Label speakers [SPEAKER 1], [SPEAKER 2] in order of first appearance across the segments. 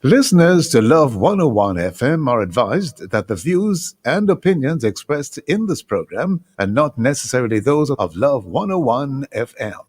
[SPEAKER 1] Listeners to Love 101 FM are advised that the views and opinions expressed in this program are not necessarily those of Love 101 FM.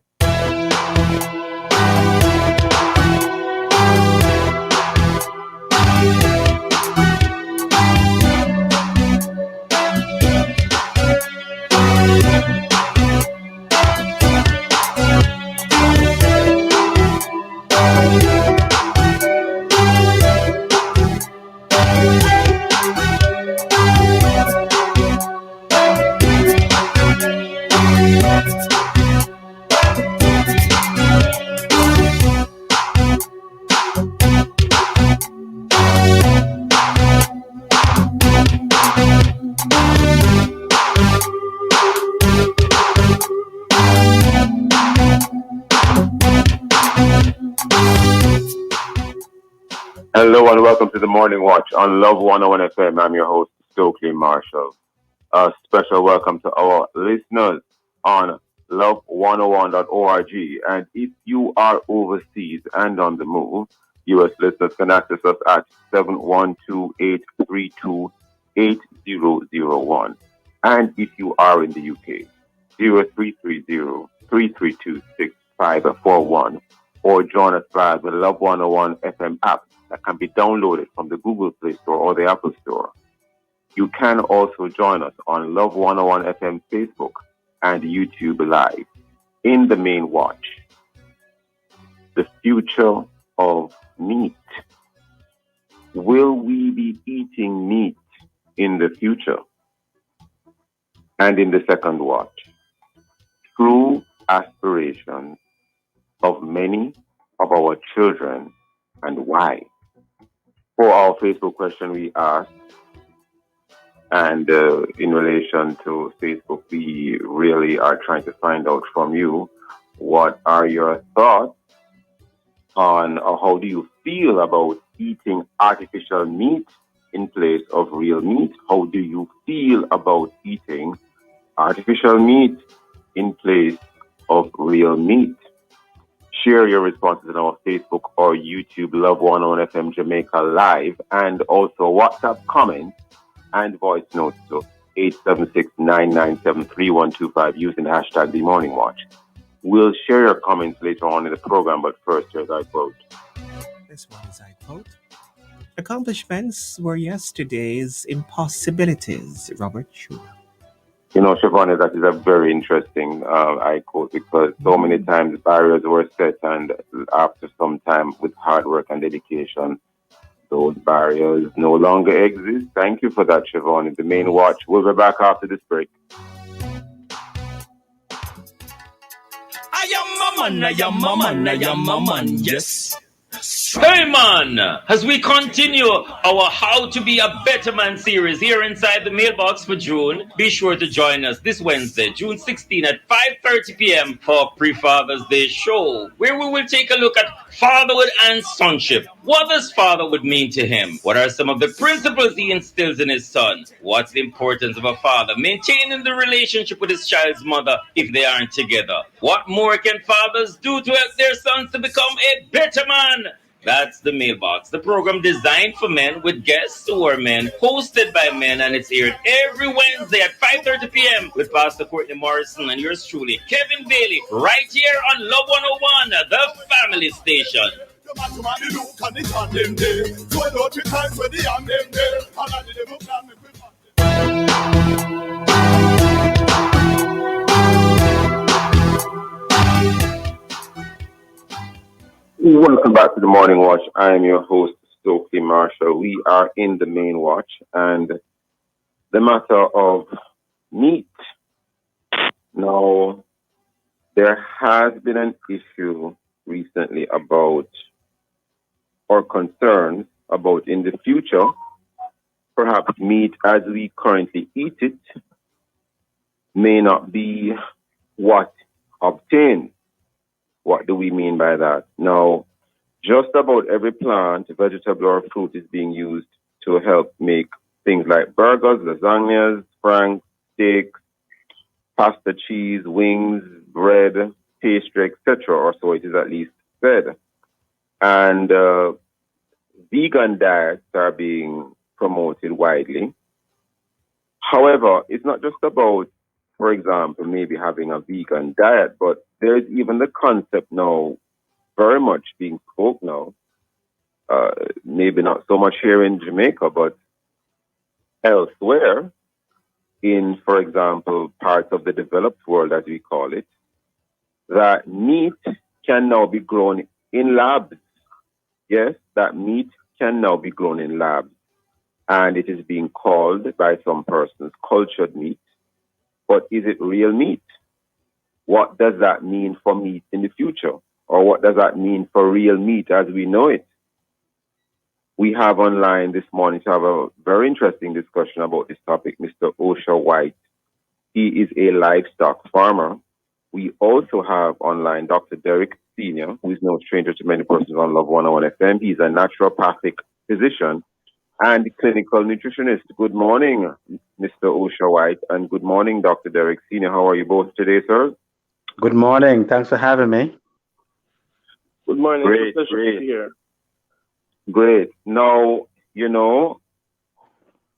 [SPEAKER 2] Hello and welcome to the Morning Watch on Love 101 FM. I'm your host, Stokely Marshall. A special welcome to our listeners on love101.org. And if you are overseas and on the move, U.S. listeners can access us at 712-832-8001. And if you are in the UK, 0330-332-6541, or join us via the Love 101 FM app that can be downloaded from the Google Play Store or the Apple Store. You can also join us on Love 101 FM Facebook and YouTube Live in the main watch. The future of meat. Will we be eating meat in the future? And in the second watch, true aspirations of many of our children and why. For our Facebook question we asked, and in relation to Facebook, we really are trying to find out from you, what are your thoughts on, or how do you feel about eating artificial meat in place of real meat? How do you feel about eating artificial meat in place of real meat? Share your responses on our Facebook or YouTube Love 101 FM Jamaica Live, and also WhatsApp comments and voice notes to 876-997-3125 using the hashtag The Morning Watch. We'll share your comments later on in the program, but first, here's our quote.
[SPEAKER 3] This one is I quote. Accomplishments were yesterday's impossibilities, Robert Schuller.
[SPEAKER 2] You know, Siobhan, that is a very interesting I quote, because so many times barriers were set, and after some time with hard work and dedication, those barriers no longer exist. Thank you for that, Siobhan. The main watch. We'll be back after this break.
[SPEAKER 4] I am a man, yes. Hey man, as we continue our How to Be a Better Man series here inside the mailbox for June, be sure to join us this Wednesday, June 16 at 5:30 p.m. for Pre-Father's Day show, where we will take a look at fatherhood and sonship. What does fatherhood mean to him? What are some of the principles he instills in his son? What's the importance of a father maintaining the relationship with his child's mother if they aren't together? What more can fathers do to help their sons to become a better man? That's the mailbox, the program designed for men with guests who are men, hosted by men, and it's aired every Wednesday at 5:30 p.m. with Pastor Courtney Morrison and yours truly, Kevin Bailey, right here on Love 101, the family station.
[SPEAKER 2] Welcome back to the Morning Watch. I am your host, Stokely Marshall. We are in the main watch, and the matter of meat. Now, there has been an issue recently about, or concerns about, in the future, perhaps meat as we currently eat it may not be what obtained. What do we mean by that? Now, just about every plant, vegetable, or fruit is being used to help make things like burgers, lasagnas, franks, steaks, pasta, cheese, wings, bread, pastry, etc., or so it is at least said. And vegan diets are being promoted widely. However, it's not just about, for example, maybe having a vegan diet, but there's even the concept now very much being spoke now. Maybe not so much here in Jamaica, but elsewhere in, for example, parts of the developed world, as we call it, that meat can now be grown in labs. Yes, that meat can now be grown in labs. And it is being called by some persons cultured meat. But is it real meat? What does that mean for meat in the future? Or what does that mean for real meat as we know it? We have online this morning to have a very interesting discussion about this topic, Mr. Osha White. He is a livestock farmer. We also have online Dr. Derek Senior, who is no stranger to many persons on Love 101 FM. He's a naturopathic physician and clinical nutritionist. Good morning, Mr. Osha White, and good morning, Dr. Derek Senior. How are you both today, sir?
[SPEAKER 5] Good morning. Thanks for having me.
[SPEAKER 6] Good morning.
[SPEAKER 2] Great,
[SPEAKER 6] It's a pleasure to
[SPEAKER 2] great.
[SPEAKER 6] be here.
[SPEAKER 2] Great. Now, you know,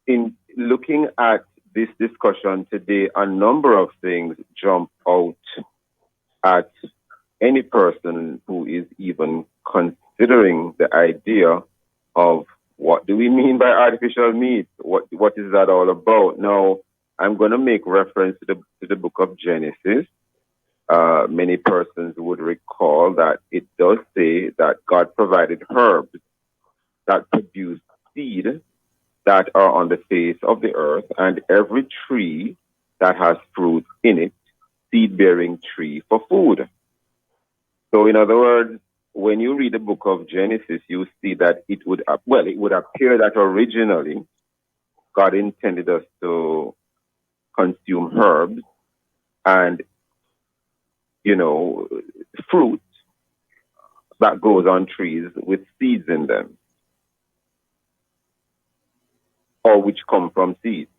[SPEAKER 2] in looking at this discussion today, a number of things jump out at any person who is even considering the idea of what do we mean by artificial meat? What is that all about? Now, I'm going to make reference to the book of Genesis. Many persons would recall that it does say that God provided herbs that produce seed that are on the face of the earth, and every tree that has fruit in it, seed-bearing tree for food. So in other words, when you read the book of Genesis, you see that it would appear that originally God intended us to consume herbs and, fruit that grows on trees with seeds in them, or which come from seeds.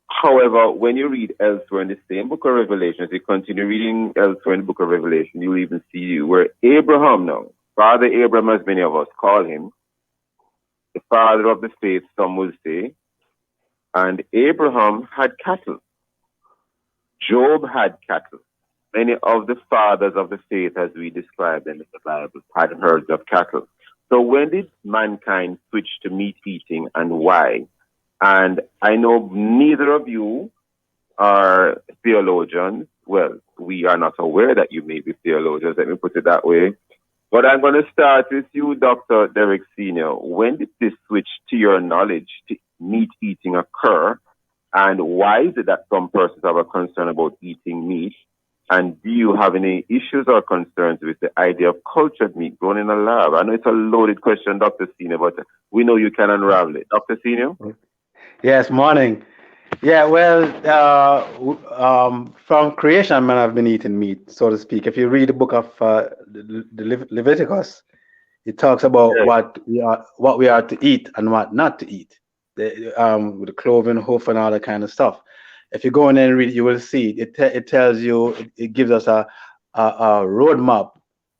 [SPEAKER 2] However, when you read elsewhere in the same book of Revelation, if you continue reading elsewhere in the book of Revelation, you'll even see where Abraham now, Father Abraham, as many of us call him, the father of the faith, some will say, and Abraham had cattle. Job had cattle. Many of the fathers of the faith, as we describe them in the Bible, had herds of cattle. So when did mankind switch to meat eating and why? And I know neither of you are theologians. Well, we are not aware that you may be theologians, let me put it that way. But I'm going to start with you, Dr. Derek Senior. When did this switch to your knowledge to meat eating occur? And why is it that some persons have a concern about eating meat? And do you have any issues or concerns with the idea of cultured meat grown in a lab? I know it's a loaded question, Dr. Senior, but we know you can unravel it. Dr. Senior?
[SPEAKER 5] Yes, morning. Yeah, well, from creation, man, I've been eating meat, so to speak. If you read the book of the Leviticus, it talks about what we are to eat and what not to eat, with the cloven hoof and all that kind of stuff. If you go in and read it, you will see it tells you, it gives us a roadmap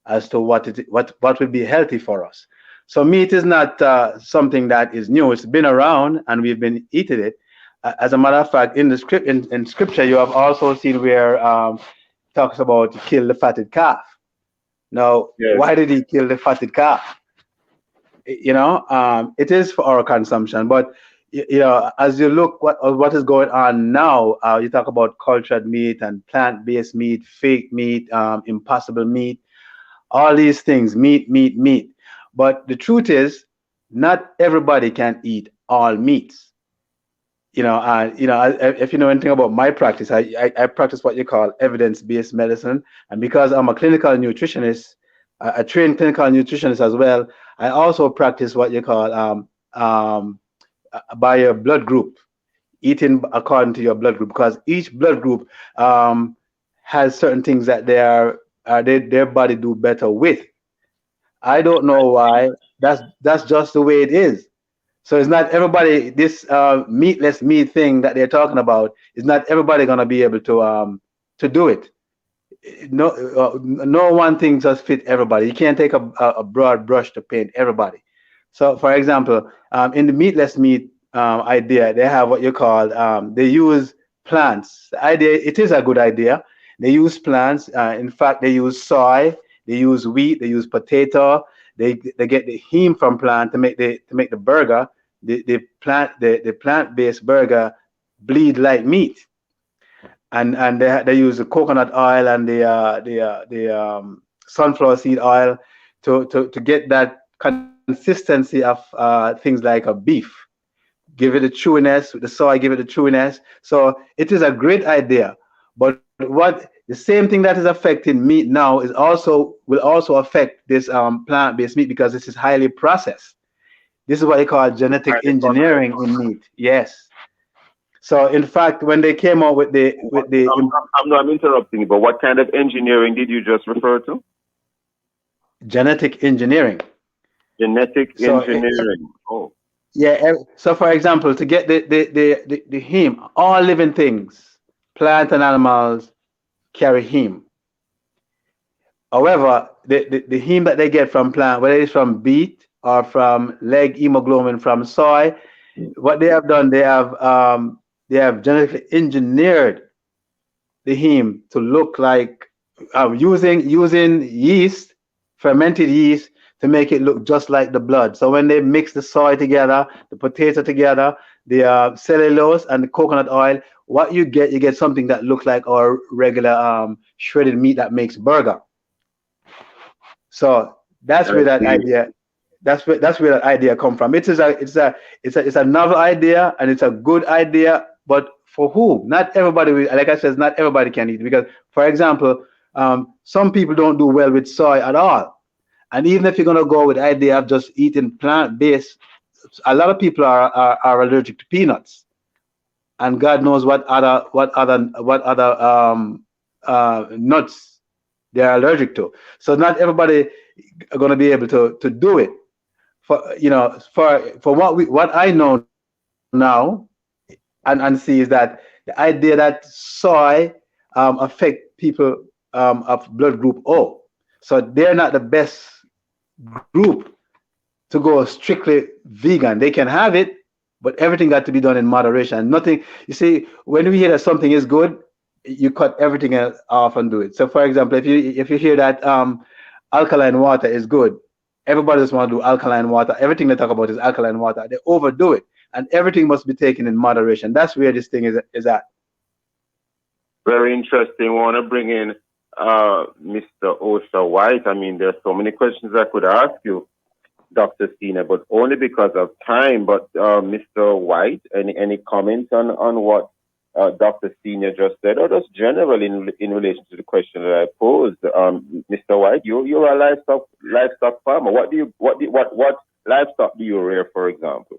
[SPEAKER 5] as to what will be healthy for us. So meat is not something that is new. It's been around and we've been eating it. As a matter of fact, in the script, in scripture, you have also seen where it talks about kill the fatted calf. Now, why did he kill the fatted calf? It is for our consumption, but as you look what is going on now, you talk about cultured meat and plant-based meat, fake meat, impossible meat, all these things, meat. But the truth is, not everybody can eat all meats. If you know anything about my practice, I practice what you call evidence-based medicine, and because I'm a clinical nutritionist, a trained clinical nutritionist as well, I also practice what you call by your blood group, eating according to your blood group, because each blood group has certain things that their body do better with. I don't know why. That's just the way it is. So it's not everybody. This meatless meat thing that they're talking about is not everybody gonna be able to do it. No one thing just fit everybody. You can't take a broad brush to paint everybody. So, for example, in the meatless meat idea, they have what you call they use plants. The idea, it is a good idea. They use plants. In fact, they use soy, they use wheat, they use potato. They get the heme from plant to make the burger. The plant-based burger bleed like meat, and they use the coconut oil and the sunflower seed oil to get that consistency of things like a beef. Give it a chewiness with the soy, give it a chewiness. So it is a great idea. But what the same thing that is affecting meat now is will also affect this plant-based meat because this is highly processed. This is what they call genetic engineering in meat. Yes. So in fact, when they came out with the
[SPEAKER 2] I'm interrupting you, but what kind of engineering did you just refer to?
[SPEAKER 5] Genetic engineering.
[SPEAKER 2] Genetic engineering.
[SPEAKER 5] Yeah. So for example, to get the heme, all living things, plant and animals carry heme. However, the heme that they get from plant, whether it's from beet or from leg hemoglobin from soy, what they have done, they have genetically engineered the heme to look like using yeast, fermented yeast, to make it look just like the blood. So when they mix the soy together, the potato together, the cellulose and the coconut oil, what you get something that looks like our regular shredded meat that makes burger. So that's where that idea. That's where that idea come from. It's a novel idea and it's a good idea, but for who? Not everybody. Like I said, not everybody can eat, because, for example, some people don't do well with soy at all. And even if you're gonna go with the idea of just eating plant-based, a lot of people are allergic to peanuts, and God knows what other nuts they're allergic to. So not everybody are gonna be able to do it. For what I know now and see is that the idea that soy affect people of blood group O, so they're not the best group to go strictly vegan. They can have it, but everything got to be done in moderation. Nothing, you see, when we hear that something is good, you cut everything else off and do it. So for example, if you hear that alkaline water is good, everybody just want to do alkaline water. Everything they talk about is alkaline water. They overdo it, and everything must be taken in moderation. That's where this thing is at.
[SPEAKER 2] Very interesting. I want to bring in Mr. Osha White. I mean, there's so many questions I could ask you, Dr. Sina, but only because of time. But Mr. White, any comments on what Dr. Sina just said, or just generally in relation to the question that I posed? Mr. White, you're a livestock farmer. What livestock do you rear, for example?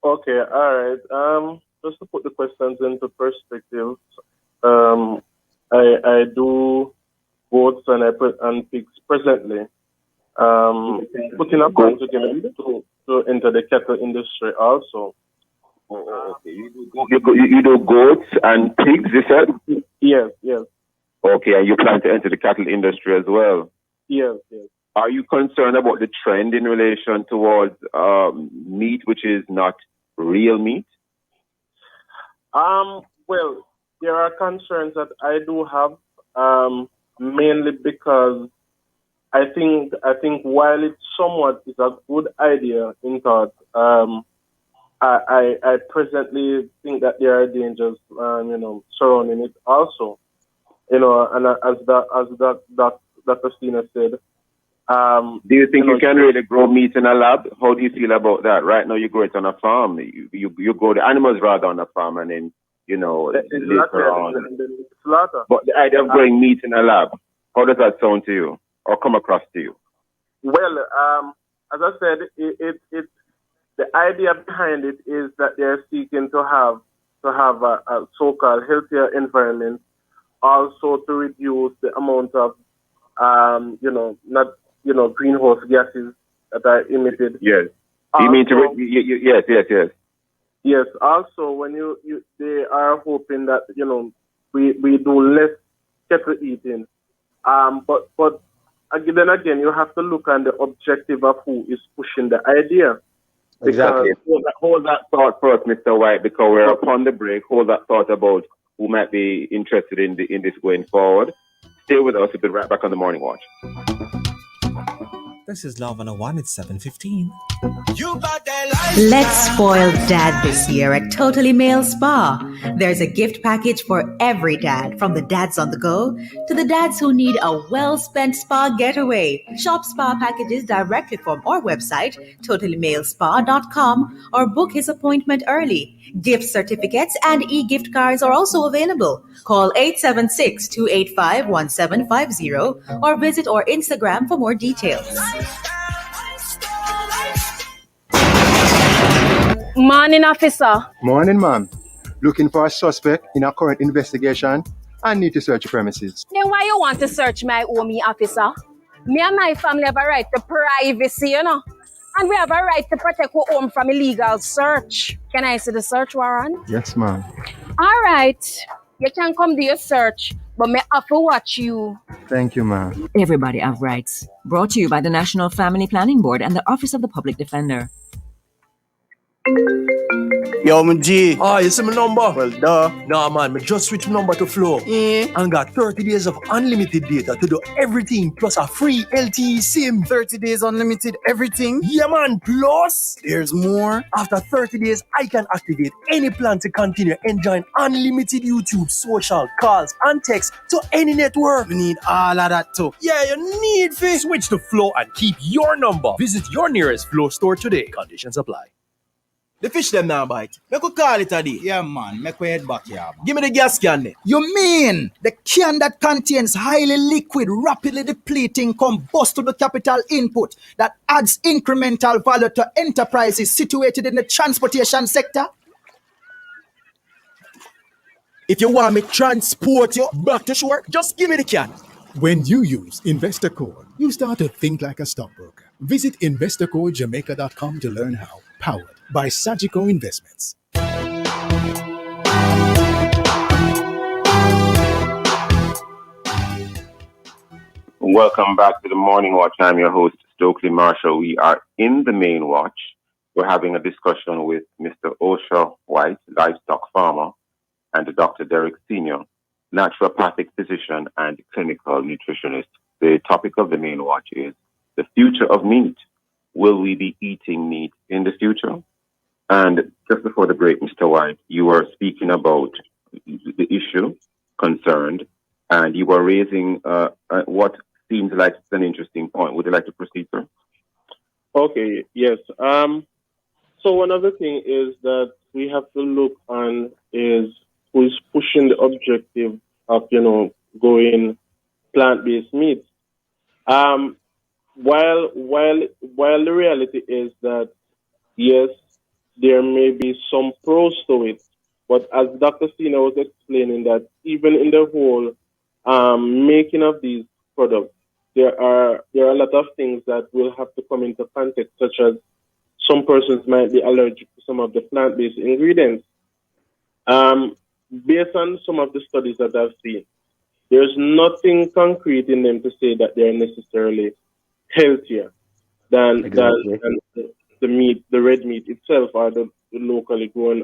[SPEAKER 6] Okay, all right. Just to put the questions into perspective, I do goats and pigs presently. Putting a plan to enter the cattle industry also.
[SPEAKER 2] Okay. You do goats and pigs, you said?
[SPEAKER 6] Yes.
[SPEAKER 2] Okay, and you plan to enter the cattle industry as well?
[SPEAKER 6] Yes.
[SPEAKER 2] Are you concerned about the trend in relation towards meat which is not real meat?
[SPEAKER 6] Well, there are concerns that I do have, mainly because I think while it somewhat is a good idea in thought, I presently think that there are dangers, surrounding it also, and as Dr. Stina said.
[SPEAKER 2] Do you think you can really grow meat in a lab? How do you feel about that? Right now, you grow it on a farm. You grow the animals rather on a farm, and then later on.
[SPEAKER 6] Slaughter.
[SPEAKER 2] But the idea of growing meat in a lab, how does that sound to you, or come across to you?
[SPEAKER 6] Well, as I said, it the idea behind it is that they're seeking to have a so-called healthier environment, also to reduce the amount of greenhouse gases that are emitted.
[SPEAKER 2] Yes.
[SPEAKER 6] Also,
[SPEAKER 2] you mean to yes.
[SPEAKER 6] Yes. Also, when they are hoping that we do less cattle eating. But then again, you have to look on the objective of who is pushing the idea.
[SPEAKER 5] Exactly.
[SPEAKER 2] Hold that thought first, Mr. White, because we're upon the break. Hold that thought about who might be interested in this going forward. Stay with us. We'll be right back on the Morning Watch.
[SPEAKER 3] This is Love 101. It's 7:15.
[SPEAKER 7] Let's spoil dad this year at Totally Male Spa. There's a gift package for every dad, from the dads on the go to the dads who need a well-spent spa getaway. Shop spa packages directly from our website, totallymalespa.com, or book his appointment early. Gift certificates and e-gift cards are also available. Call 876-285-1750 or visit our Instagram for more details.
[SPEAKER 8] Morning, officer.
[SPEAKER 9] Morning, ma'am. Looking for a suspect in a current investigation and need to search the premises.
[SPEAKER 8] Then why you want to search my home, officer? Me and my family have a right to privacy, you know. And we have a right to protect our home from illegal search. Can I see the search warrant?
[SPEAKER 9] Yes, ma'am.
[SPEAKER 8] All right. You can come do your search, but me have to watch you.
[SPEAKER 9] Thank you, ma'am.
[SPEAKER 10] Everybody have rights. Brought to you by the National Family Planning Board and the Office of the Public Defender.
[SPEAKER 11] Yo, my G.
[SPEAKER 12] Oh, you see my number?
[SPEAKER 11] Well, duh.
[SPEAKER 12] Nah, man, me just switch my number to Flow. And got 30 days of unlimited data to do everything plus a free LTE SIM.
[SPEAKER 11] 30 days unlimited everything?
[SPEAKER 12] Yeah, man. Plus,
[SPEAKER 11] there's more.
[SPEAKER 12] After 30 days, I can activate any plan to continue enjoying unlimited YouTube, social, calls, and text to any network.
[SPEAKER 11] You need all of that too.
[SPEAKER 12] Yeah, you need to switch to Flow and keep your number. Visit your nearest Flow store today. Conditions apply.
[SPEAKER 13] The fish them now bite. Make we call it a day.
[SPEAKER 11] Yeah, man. Make we head back here, man.
[SPEAKER 13] Give me the gas can there.
[SPEAKER 11] You mean the can that contains highly liquid, rapidly depleting, combustible capital input that adds incremental value to enterprises situated in the transportation sector?
[SPEAKER 13] If you want me transport you back to shore, just give me the can.
[SPEAKER 14] When you use Investor Code, you start to think like a stockbroker. Visit InvestorCodeJamaica.com to learn how. Powered by Sagicor Investments.
[SPEAKER 2] Welcome back to the Morning Watch. I'm your host, Stokely Marshall. We are in the main watch. We're having a discussion with Mr. Osha White, livestock farmer, and Dr. Derek Senior, naturopathic physician and clinical nutritionist. The topic of the main watch is the future of meat. Will we be eating meat in the future? And just before the break, Mr. White, you were speaking about the issue concerned, and you were raising what seems like it's an interesting point. Would you like to proceed, sir?
[SPEAKER 6] Okay, yes. So one other thing is that we have to look on is who is pushing the objective of, going plant-based meat. While the reality is that, yes, there may be some pros to it, but as Dr. Sina was explaining, that even in the whole making of these products, there are a lot of things that will have to come into context, such as some persons might be allergic to some of the plant-based ingredients. Based on some of the studies that I've seen, there's nothing concrete in them to say that they're necessarily healthier than the meat, the red meat itself, or the locally grown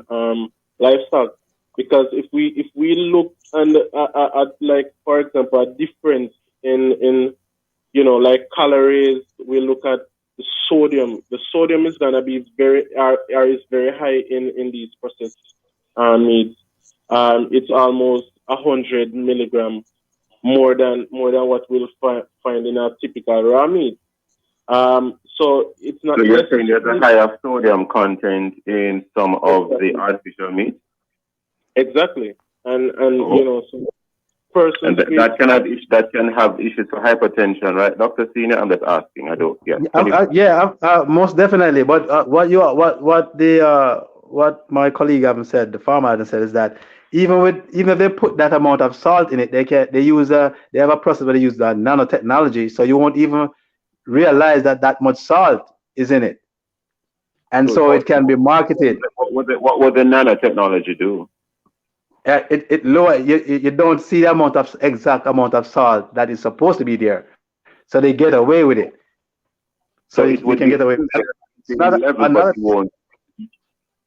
[SPEAKER 6] livestock. Because if we look at like, for example, a difference in like calories, we look at the sodium. The sodium is gonna be is very high in these processed meats. It's almost 100 milligrams more than what we'll find in a typical raw meat. So it's not.
[SPEAKER 2] So you're saying there's a higher sodium content in some of the artificial meat?
[SPEAKER 6] Exactly, and some persons.
[SPEAKER 2] And that can have issues for hypertension, right, Dr. Senior? I'm just asking. I don't.
[SPEAKER 5] Yeah. Most definitely. But what my colleague haven't said, the farmer hasn't said, is that even if they put that amount of salt in it, they have a process where they use the nanotechnology, so you won't even realize that much salt is in it, and so it can be marketed.
[SPEAKER 2] What would the nanotechnology do?
[SPEAKER 5] It lower. You don't see the exact amount of salt that is supposed to be there, so they get away with it. So
[SPEAKER 2] it
[SPEAKER 5] we can get away with it.
[SPEAKER 2] Everybody won't.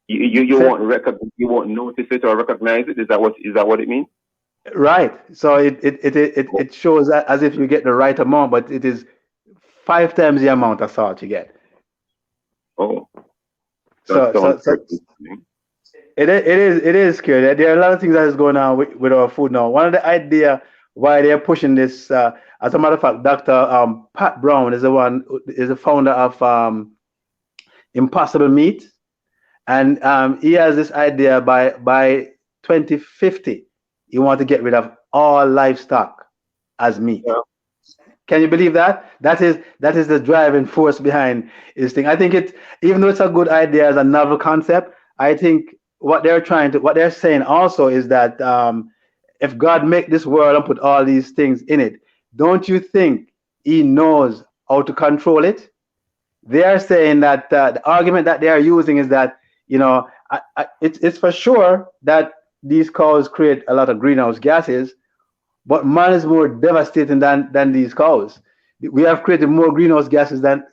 [SPEAKER 2] You won't notice it or recognize it. Is that what it means?
[SPEAKER 5] Right. So it shows that as if you get the right amount, but it is 5 times the amount of salt you get.
[SPEAKER 2] Oh.
[SPEAKER 5] So it is scary. There are a lot of things that is going on with our food now. One of the idea why they're pushing this, as a matter of fact, Dr. Pat Brown is the founder of Impossible Meat, and he has this idea by 2050 he wants to get rid of all livestock as meat. Yeah. Can you believe that? That is the driving force behind this thing. I think even though it's a good idea as a novel concept, I think what they're saying also is that if God make this world and put all these things in it, don't you think he knows how to control it? They are saying that the argument that they are using is that, it's for sure that these cows create a lot of greenhouse gases, but man is more devastating than these cows. We have created more greenhouse gases than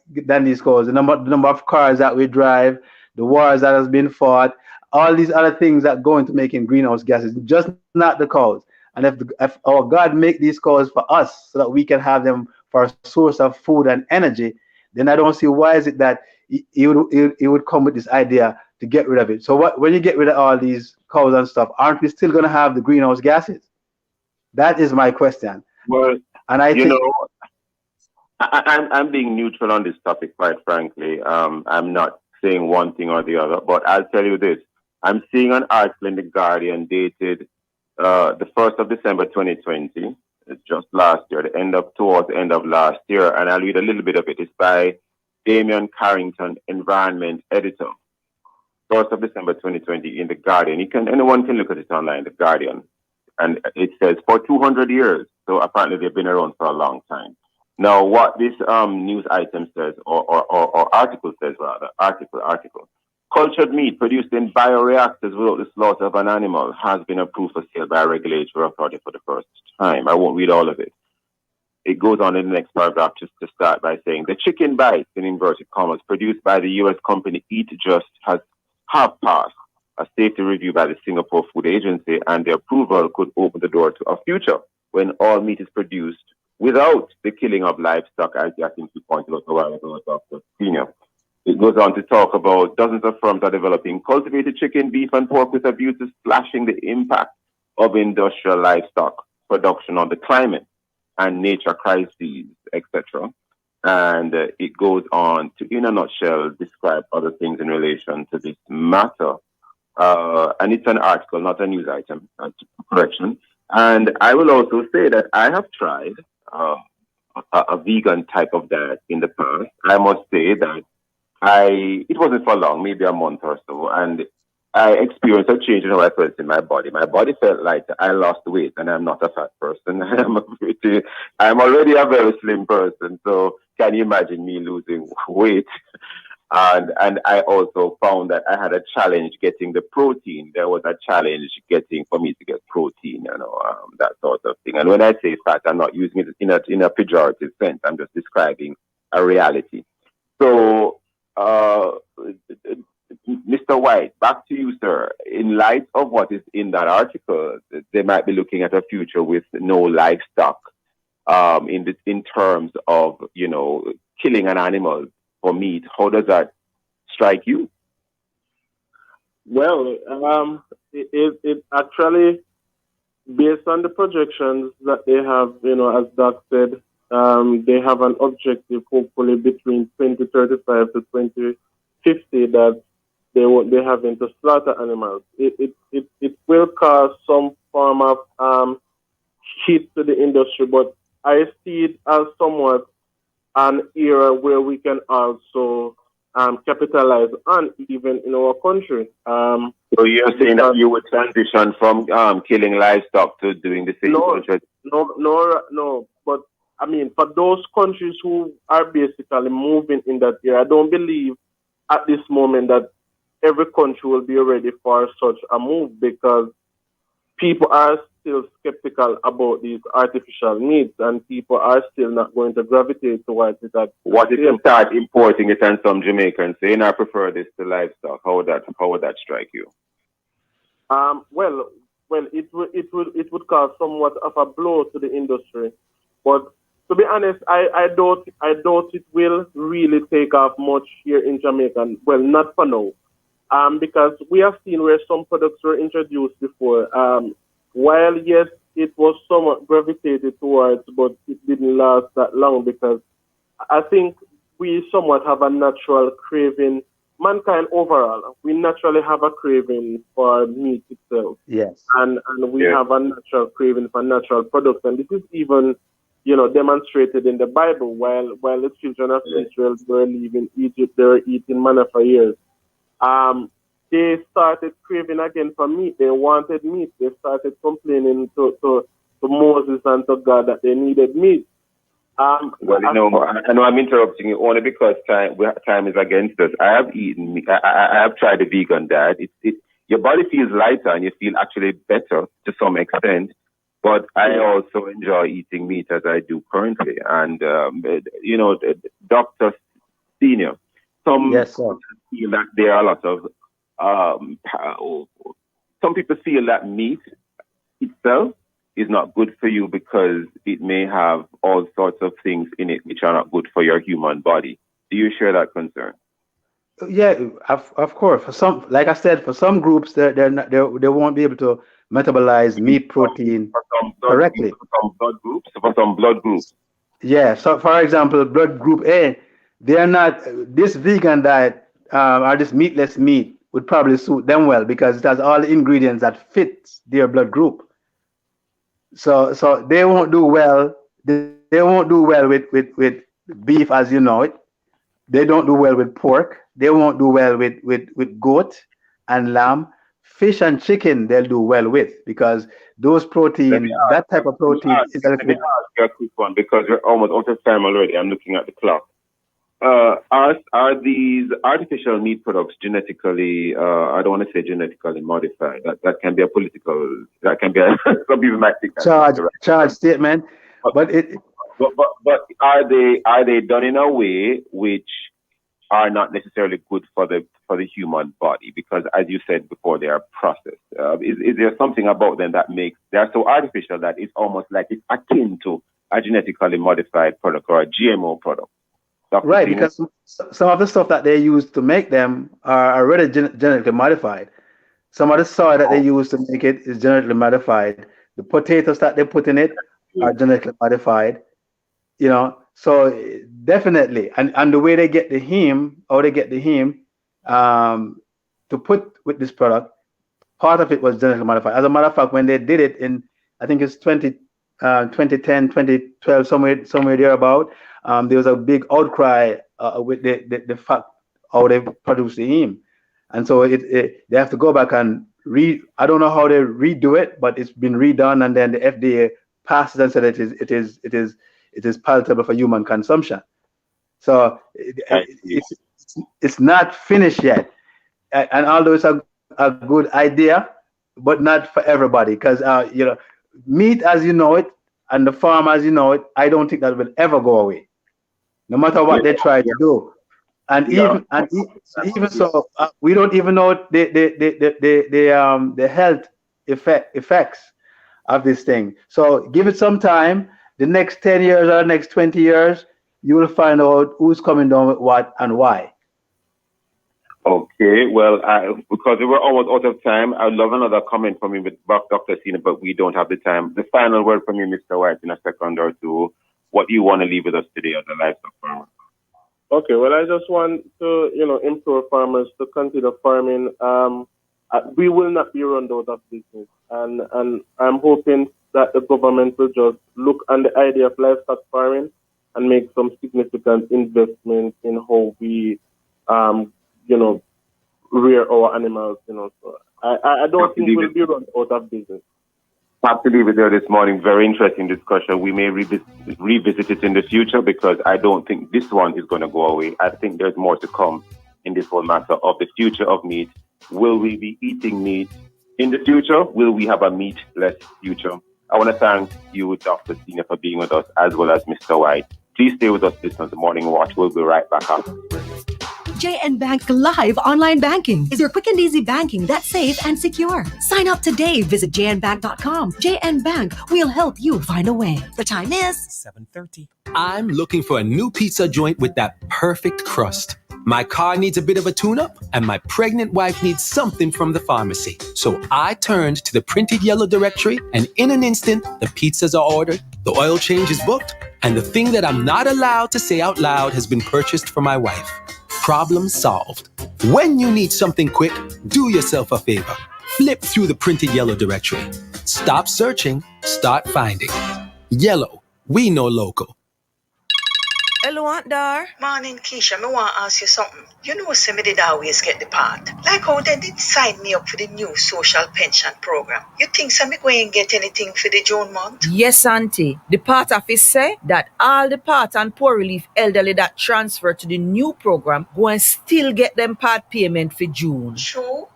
[SPEAKER 5] these cows. The number of cars that we drive, the wars that has been fought, all these other things that go into making greenhouse gases, just not the cows. And if our God make these cows for us so that we can have them for a source of food and energy, then I don't see why is it that he would come with this idea to get rid of it. So when you get rid of all these cows and stuff, aren't we still going to have the greenhouse gases? That is my question.
[SPEAKER 2] Well,
[SPEAKER 5] and
[SPEAKER 2] I'm being neutral on this topic, quite frankly. I'm not saying one thing or the other, but I'll tell you this. I'm seeing an article in The Guardian dated the 1st of December 2020, just last year, towards the end of last year, and I'll read a little bit of it. It's by Damian Carrington, environment editor. 1st of December 2020 in The Guardian. Anyone can look at it online, The Guardian. And it says, for 200 years. So apparently they've been around for a long time. Now, what this news item says, or article says rather, article. Cultured meat produced in bioreactors without the slaughter of an animal has been approved for sale by a regulatory authority for the first time. I won't read all of it. It goes on in the next paragraph just to start by saying, the chicken bites, in inverted commas, produced by the U.S. company Eat Just have passed a safety review by the Singapore Food Agency, and the approval could open the door to a future when all meat is produced without the killing of livestock, as I think you pointed out a while ago, Dr. Senior. It goes on to talk about dozens of firms are developing cultivated chicken, beef, and pork with abuses, slashing the impact of industrial livestock production on the climate and nature crises, etc. And it goes on to, in a nutshell, describe other things in relation to this matter. And it's an article, not a news item, correction. And I will also say that I have tried a vegan type of diet in the past. I must say that it wasn't for long, maybe a month or so, and I experienced a change in how I felt in my body. My body felt like I lost weight, and I'm not a fat person. I'm already a very slim person, so can you imagine me losing weight? And I also found that I had a challenge getting the protein. There was a challenge for me to get protein, that sort of thing. And when I say fat, I'm not using it in a pejorative sense. I'm just describing a reality. So, Mr. White, back to you, sir. In light of what is in that article, they might be looking at a future with no livestock in terms of, killing an animal for meat. How does that strike you?
[SPEAKER 6] Well, it actually, based on the projections that they have, as Doc said, they have an objective, hopefully between 2035 to 2050, that they won't be having to slaughter animals. It will cause some form of hit to the industry, but I see it as somewhat an era where we can also capitalize on, even in our country.
[SPEAKER 2] So you're saying that you would transition from killing livestock to doing the same?
[SPEAKER 6] No. But I mean, for those countries who are basically moving in that area, I don't believe at this moment that every country will be ready for such a move, because people are still skeptical about these artificial meats, and people are still not going to gravitate towards it.
[SPEAKER 2] What if you start importing it and some Jamaicans saying, I prefer this to livestock? How would that strike you?
[SPEAKER 6] Well, it would cause somewhat of a blow to the industry, but to be honest, I doubt it will really take off much here in Jamaica. Well, not for now, because we have seen where some products were introduced before. While yes, it was somewhat gravitated towards, but it didn't last that long because I think we somewhat have a natural craving. Mankind overall, we naturally have a craving for meat itself.
[SPEAKER 5] Yes.
[SPEAKER 6] And we have a natural craving for natural products. And this is even, demonstrated in the Bible. While the children of Israel were leaving Egypt, they were eating manna for years. They started craving again for meat. They wanted meat. They started complaining to Moses and to God that they needed meat.
[SPEAKER 2] I know I'm interrupting you only because time is against us. I have eaten meat. I have tried the vegan diet. Your body feels lighter and you feel actually better to some extent. But I also enjoy eating meat as I do currently. And, Dr. Senior, some people feel that there are a lot of, some people feel that meat itself is not good for you because it may have all sorts of things in it which are not good for your human body. Do you share that concern?
[SPEAKER 5] Yeah, of course. For some, like I said, for some groups, they won't be able to metabolize meat protein correctly.
[SPEAKER 2] For some blood groups.
[SPEAKER 5] Yeah. So, for example, blood group A, they are not. This vegan diet or this meatless meat would probably suit them well because it has all the ingredients that fit their blood group. So they won't do well. They won't do well with beef as you know it. They don't do well with pork. They won't do well with goat and lamb. Fish and chicken they'll do well with because those protein, that type of protein is a little bit.
[SPEAKER 2] Let me ask you a quick one because we're almost out of time already. I'm looking at the clock. Are these artificial meat products genetically? I don't want to say genetically modified. That can be a political. That can be some people might think
[SPEAKER 5] charge statement. But
[SPEAKER 2] are they done in a way which are not necessarily good for the human body? Because as you said before, they are processed. Is there something about them that makes they are so artificial that it's almost like it's akin to a genetically modified product or a GMO product?
[SPEAKER 5] Right, because some of the stuff that they use to make them are already genetically modified. Some of the soy that they use to make it is genetically modified. The potatoes that they put in it are genetically modified. So definitely, and the way they get the heme, to put with this product, part of it was genetically modified. As a matter of fact, when they did it in, I think it's 2010, 2012, somewhere thereabout, there was a big outcry with the fact how they produce the heme, and so they have to go back and I don't know how they redo it, but it's been redone, and then the FDA passed it and said it is palatable for human consumption. So it's not finished yet, and although it's a good idea, but not for everybody because meat as you know it and the farm as you know it, I don't think that will ever go away, no matter what they try to do. And even so, we don't even know the health effects of this thing. So give it some time. The next 10 years or the next 20 years, you will find out who's coming down with what and why.
[SPEAKER 2] Okay, well, because we were almost out of time, I'd love another comment from you with Dr. Senior, but we don't have the time. The final word from you, Mr. White, in a second or two. What do you want to leave with us today on the Livestock Farmer?
[SPEAKER 6] Okay, well, I just want to, implore farmers to continue farming. We will not be run out of business, and I'm hoping that the government will just look on the idea of livestock farming and make some significant investment in how we, rear our animals. So I don't think we'll be run out of business.
[SPEAKER 2] Have to leave it there this morning. Very interesting discussion. We may revisit it in the future because I don't think this one is going to go away. I think there's more to come in this whole matter of the future of meat. Will we be eating meat In the future, will we have a meatless future? I want to thank you, Dr. Senior, for being with us, as well as Mr. White. Please stay with us, listeners. The Morning Watch. We'll be right back after.
[SPEAKER 15] JN Bank Live Online Banking is your quick and easy banking that's safe and secure. Sign up today. Visit jnbank.com. JN Bank will help you find a way. The time is
[SPEAKER 3] 7:30.
[SPEAKER 16] I'm looking for a new pizza joint with that perfect crust. My car needs a bit of a tune-up, and my pregnant wife needs something from the pharmacy. So I turned to the printed yellow directory, and in an instant, the pizzas are ordered, the oil change is booked, and the thing that I'm not allowed to say out loud has been purchased for my wife. Problem solved. When you need something quick, do yourself a favor. Flip through the printed yellow directory. Stop searching, start finding. Yellow, we know local.
[SPEAKER 17] Hello, Aunt Dar. Morning, Keisha. Me want to ask you something. You know, say me did always get the part. Like how they did sign me up for the new social pension program. You think say me going get anything for the June month?
[SPEAKER 18] Yes, Auntie. The part office say that all the part and poor relief elderly that transfer to the new program go and still get them part payment for June.
[SPEAKER 17] True.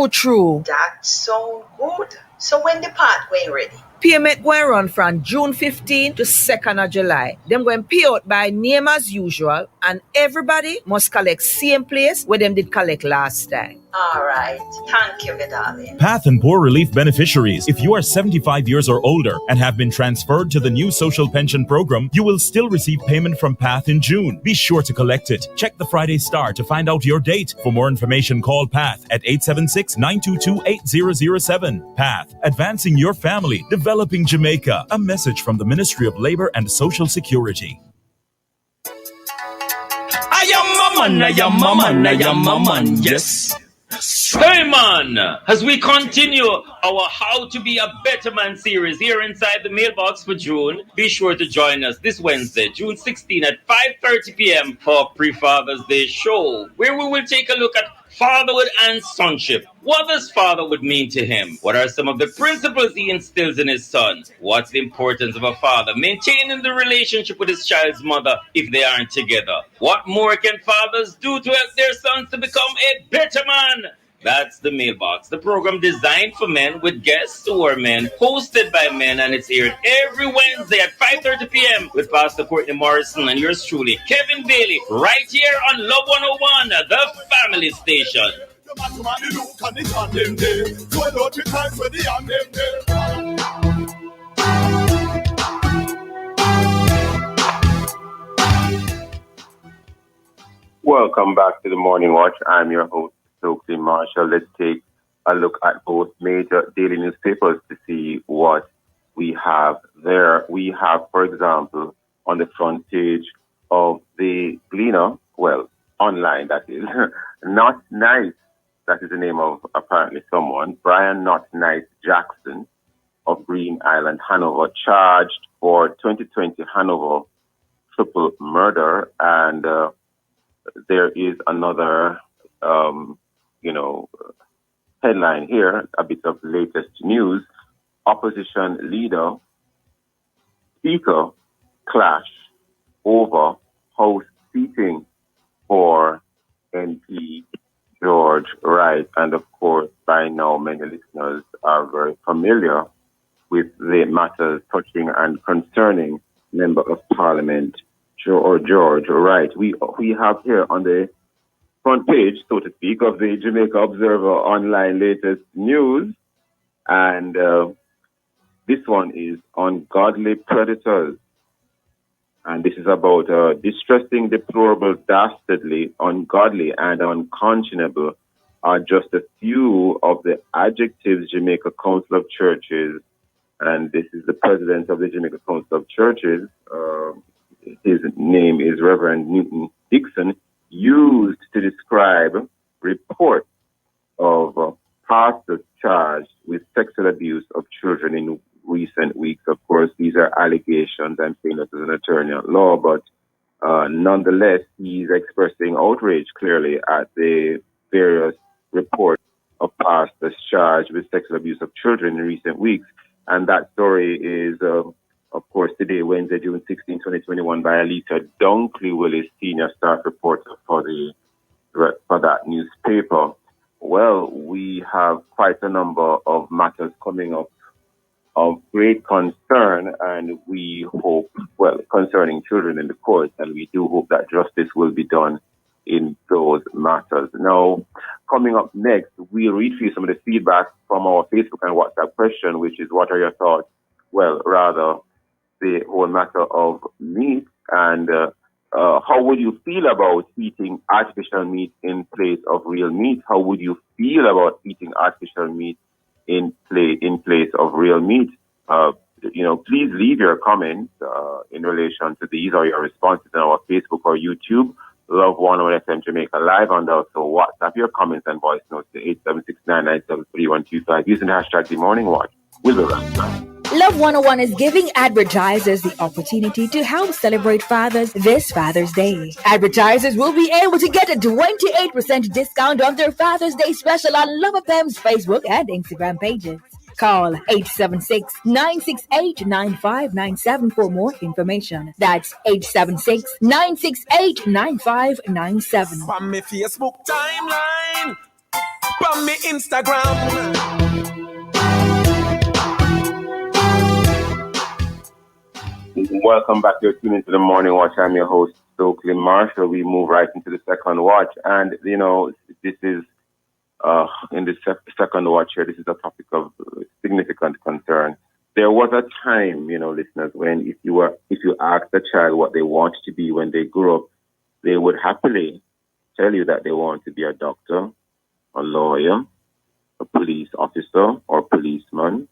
[SPEAKER 18] True.
[SPEAKER 17] That's so good. So when the part going ready?
[SPEAKER 18] Payment going run from June 15 to 2nd of July. Them going pay out by name as usual, and everybody must collect same place where them did collect last time.
[SPEAKER 17] All right. Thank you, my darling.
[SPEAKER 19] PATH and Poor Relief beneficiaries, if you are 75 years or older and have been transferred to the new social pension program, you will still receive payment from PATH in June. Be sure to collect it. Check the Friday Star to find out your date. For more information, call PATH at 876-922-8007. PATH, advancing your family, developing Jamaica. A message from the Ministry of Labor and Social Security.
[SPEAKER 4] I am a man, yes. Hey man, as we continue our How to Be a Better Man series here inside the mailbox for June, be sure to join us this Wednesday, June 16 at 5:30 p.m. for Pre-Father's Day show, where we will take a look at fatherhood and sonship. What does fatherhood mean to him? What are some of the principles he instills in his son? What's the importance of a father maintaining the relationship with his child's mother if they aren't together? What more can fathers do to help their sons to become a better man? That's the mailbox, the program designed for men with guests who are men, hosted by men, and it's aired every Wednesday at 5:30 p.m. with Pastor Courtney Morrison and yours truly, Kevin Bailey, right here on Love 101, the family station.
[SPEAKER 2] Welcome back to the Morning Watch. I'm your host, Stokely Marshall. Let's take a look at both major daily newspapers to see what we have there. We have, for example, on the front page of the Gleaner, well, online that is, Not Nice, that is the name of apparently someone, Brian Not Nice Jackson of Green Island, Hanover, charged for 2020 Hanover triple murder. And there is another headline here, a bit of latest news. Opposition leader, speaker clash over House seating for MP George Wright. And of course, by now, many listeners are very familiar with the matters touching and concerning Member of Parliament George Wright. We have here on the front page, so to speak, of the Jamaica Observer online latest news. And this one is Ungodly Predators. And this is about distressing, deplorable, dastardly, ungodly, and unconscionable are just a few of the adjectives Jamaica Council of Churches, and this is the president of the Jamaica Council of Churches, his name is Reverend Newton Dixon, used to describe reports of pastors charged with sexual abuse of children in recent weeks. Of course, these are allegations. I'm saying this as an attorney at law, but nonetheless, he's expressing outrage clearly at the various reports of pastors charged with sexual abuse of children in recent weeks. And that story is, of course, today, Wednesday, June 16, 2021, by Alita Dunkley Willis, senior staff reporter for that newspaper. well, we have quite a number of matters coming up of great concern, and we hope, well, concerning children in the courts, and we do hope that justice will be done in those matters. Now, coming up next, we'll read for you some of the feedback from our Facebook and WhatsApp question, which is, what are your thoughts? Well, rather, the whole matter of meat, and how would you feel about eating artificial meat in place of real meat? How would you feel about eating artificial meat in place of real meat? Please leave your comments in relation to these or your responses on our Facebook or YouTube. Love 101 FM Jamaica Live, and also WhatsApp your comments and voice notes to 876-997-3125 using the hashtag The Morning Watch. We'll be right back.
[SPEAKER 20] Love 101 is giving advertisers the opportunity to help celebrate fathers this Father's Day. Advertisers will be able to get a 28% discount on their Father's Day special on Love FM's Facebook and Instagram pages. Call 876-968-9597 for more information. That's 876-968-9597.
[SPEAKER 13] On me Facebook timeline, on me Instagram.
[SPEAKER 2] Welcome back. You're tuning into the Morning Watch. I'm your host, Stokely Marshall. We move right into the second watch. And, this is, in the second watch here, this is a topic of significant concern. There was a time, listeners, when if you asked a child what they want to be when they grow up, they would happily tell you that they want to be a doctor, a lawyer, a police officer or policeman,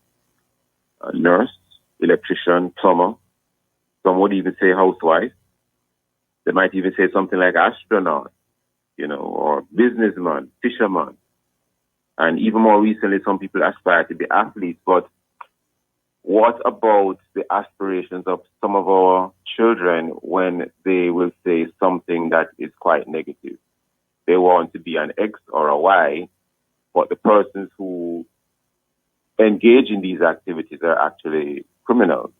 [SPEAKER 2] a nurse, electrician, plumber. Some would even say housewife. They might even say something like astronaut, or businessman, fisherman. And even more recently, some people aspire to be athletes. But what about the aspirations of some of our children when they will say something that is quite negative? They want to be an X or a Y, but the persons who engage in these activities are actually criminals.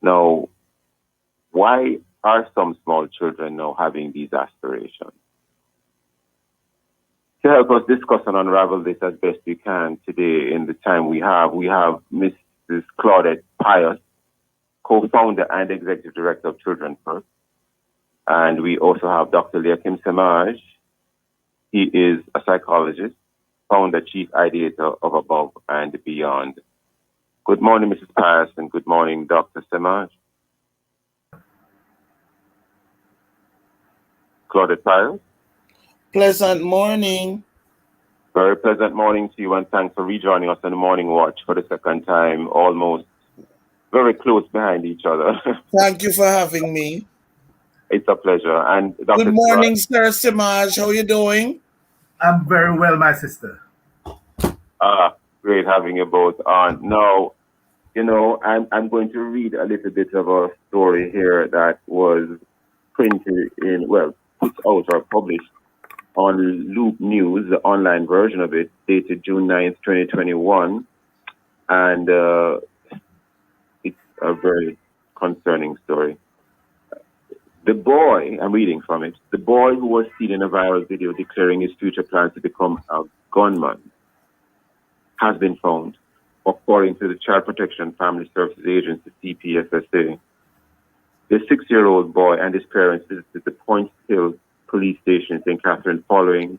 [SPEAKER 2] Now, why are some small children now having these aspirations? To help us discuss and unravel this as best we can today in the time we have Mrs. Claudette Pius, co-founder and executive director of Children First. And we also have Dr. Leakim Semaj. He is a psychologist, founder, chief ideator of Above and Beyond. Good morning, Mrs. Pius, and good morning, Dr. Semaj. Claudette Pius.
[SPEAKER 21] Pleasant morning.
[SPEAKER 2] Very pleasant morning to you, and thanks for rejoining us on the Morning Watch for the second time, almost very close behind each other.
[SPEAKER 21] Thank you for having me.
[SPEAKER 2] It's a pleasure. And Dr.
[SPEAKER 21] Good morning, Sir Semaj. How are you doing?
[SPEAKER 22] I'm very well, my sister.
[SPEAKER 2] Great having you both on. Now, I'm going to read a little bit of a story here that was printed put out or published on Loop News, the online version of it, dated June 9th, 2021. And it's a very concerning story. The boy, I'm reading from it, the boy who was seen in a viral video declaring his future plans to become a gunman has been found, according to the Child Protection Family Services Agency, CPFSA. The 6-year-old boy and his parents visited the Point Hill police station in St. Catherine following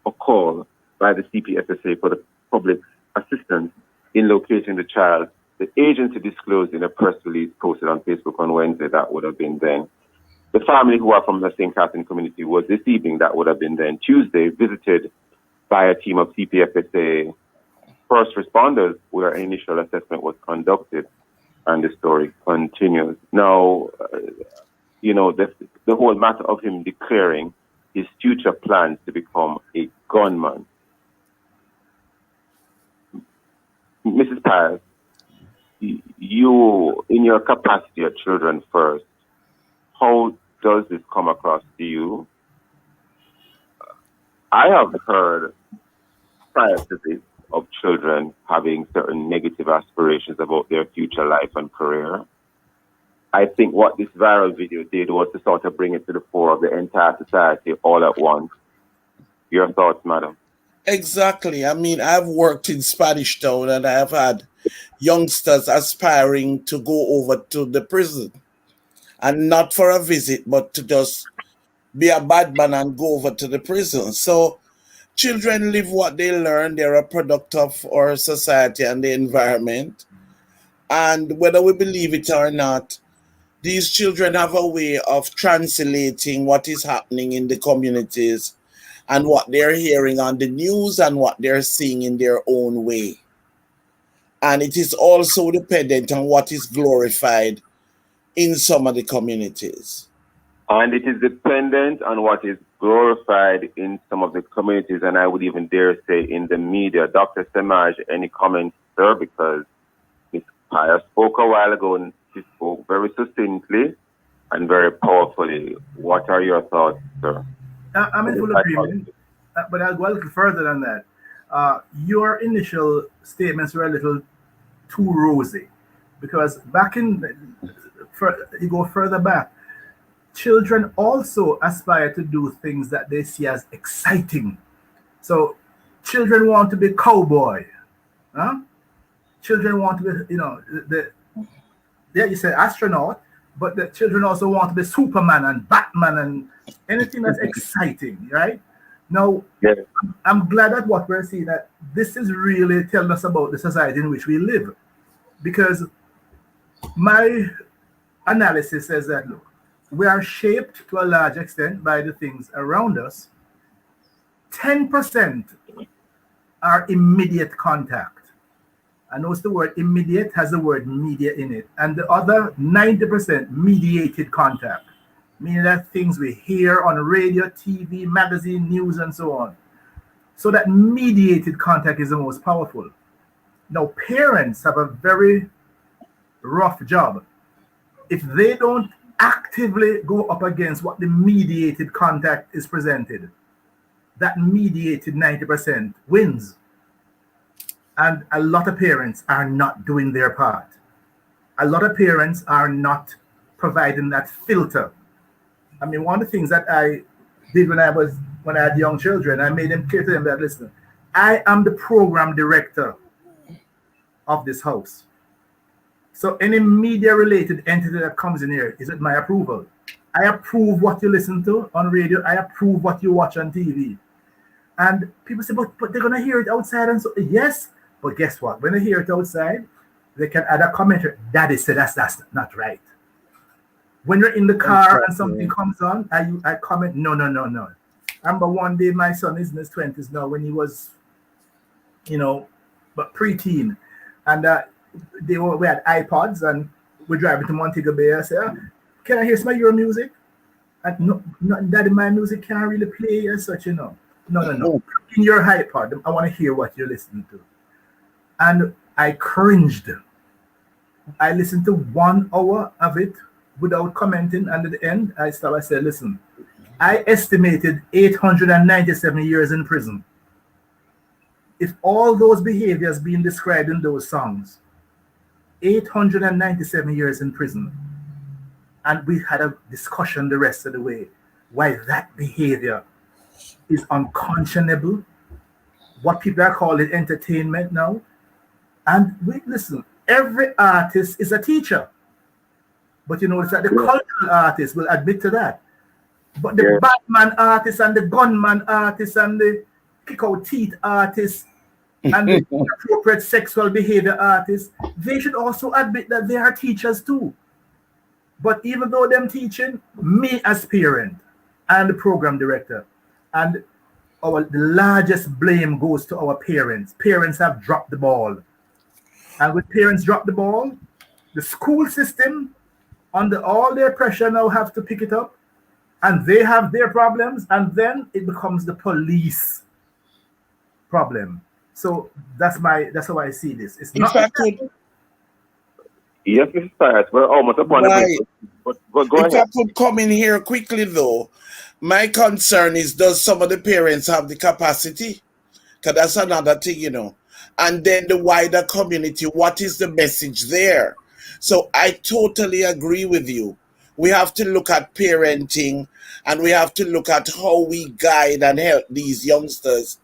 [SPEAKER 2] a call by the CPFSA for the public assistance in locating the child. The agency disclosed in a press release posted on Facebook on Wednesday, that would have been then. The family, who are from the St. Catherine community, was this evening, that would have been then Tuesday, visited by a team of CPFSA first responders where an initial assessment was conducted, and the story continues. Now, the whole matter of him declaring his future plans to become a gunman. Mrs. Pius, you, in your capacity at Children First, how does this come across to you? I have heard prior to this of children having certain negative aspirations about their future life and career. I think what this viral video did was to sort of bring it to the fore of the entire society all at once. Your thoughts, madam?
[SPEAKER 21] Exactly. I mean, I've worked in Spanish Town and I've had youngsters aspiring to go over to the prison, and not for a visit, but to just be a bad man and go over to the prison. So children live what they learn. They're a product of our society and the environment. And whether we believe it or not, these children have a way of translating what is happening in the communities and what they're hearing on the news and what they're seeing in their own way. And it is also dependent on what is glorified in some of the communities.
[SPEAKER 2] And it is dependent on what is glorified in some of the communities, and I would even dare say in the media. Dr. Semaj, any comments, sir? Because Ms. Paya spoke a while ago and she spoke very succinctly and very powerfully. What are your thoughts, sir?
[SPEAKER 22] I'm in full agreement, but I'll go a little further than that. Your initial statements were a little too rosy, because you go further back, children also aspire to do things that they see as exciting. So children want to be cowboy. Huh? Children want to be, you say astronaut, but the children also want to be Superman and Batman and anything that's exciting, right? Now, yes. I'm glad that what we're seeing, that this is really telling us about the society in which we live. Because my analysis says that, look, we are shaped to a large extent by the things around us. 10% are immediate contact. I notice the word immediate has the word media in it. And the other 90% mediated contact, meaning that things we hear on radio, TV, magazine, news, and so on. So that mediated contact is the most powerful. Now, parents have a very rough job. If they don't actively go up against what the mediated contact is presented, that mediated 90% wins. And a lot of parents are not doing their part. A lot of parents are not providing that filter. I mean, one of the things that I did when I had young children, I made them clear to them that, listen, I am the program director of this house. So any media-related entity that comes in here is with my approval. I approve what you listen to on radio. I approve what you watch on TV. And people say, but they're going to hear it outside. And so, yes, but guess what? When they hear it outside, they can add a commentary. Daddy said that's not right. When you're in the car and something comes on, I comment, no. I remember one day my son is in his 20s now, when he was, but preteen. And we had iPods and we're driving to Montego Bay. I said, can I hear some of your music? And no, Daddy, my music can't really play as such, No. In your iPod, I want to hear what you're listening to. And I cringed. I listened to 1 hour of it without commenting, and at the end, I said, listen, I estimated 897 years in prison. If all those behaviors being described in those songs, 897 years in prison. And we had a discussion the rest of the way why that behavior is unconscionable, what people are calling entertainment now. And listen, every artist is a teacher. But you notice that the cultural artists will admit to that. But the Batman artists and the gunman artists and the kick out teeth artists and the inappropriate sexual behavior artists, they should also admit that they are teachers too. But even though them teaching, me as parent and the program director, and the largest blame goes to our parents. Parents have dropped the ball. And when parents drop the ball, the school system, under all their pressure, now have to pick it up, and they have their problems, and then it becomes the police problem. So that's how I see this. It's not.
[SPEAKER 2] Yes, Mr. Pius, we're almost upon the but go ahead.
[SPEAKER 21] If I could come in here quickly, though, my concern is, does some of the parents have the capacity? Because that's another thing, And then the wider community, what is the message there? So I totally agree with you. We have to look at parenting, and we have to look at how we guide and help these youngsters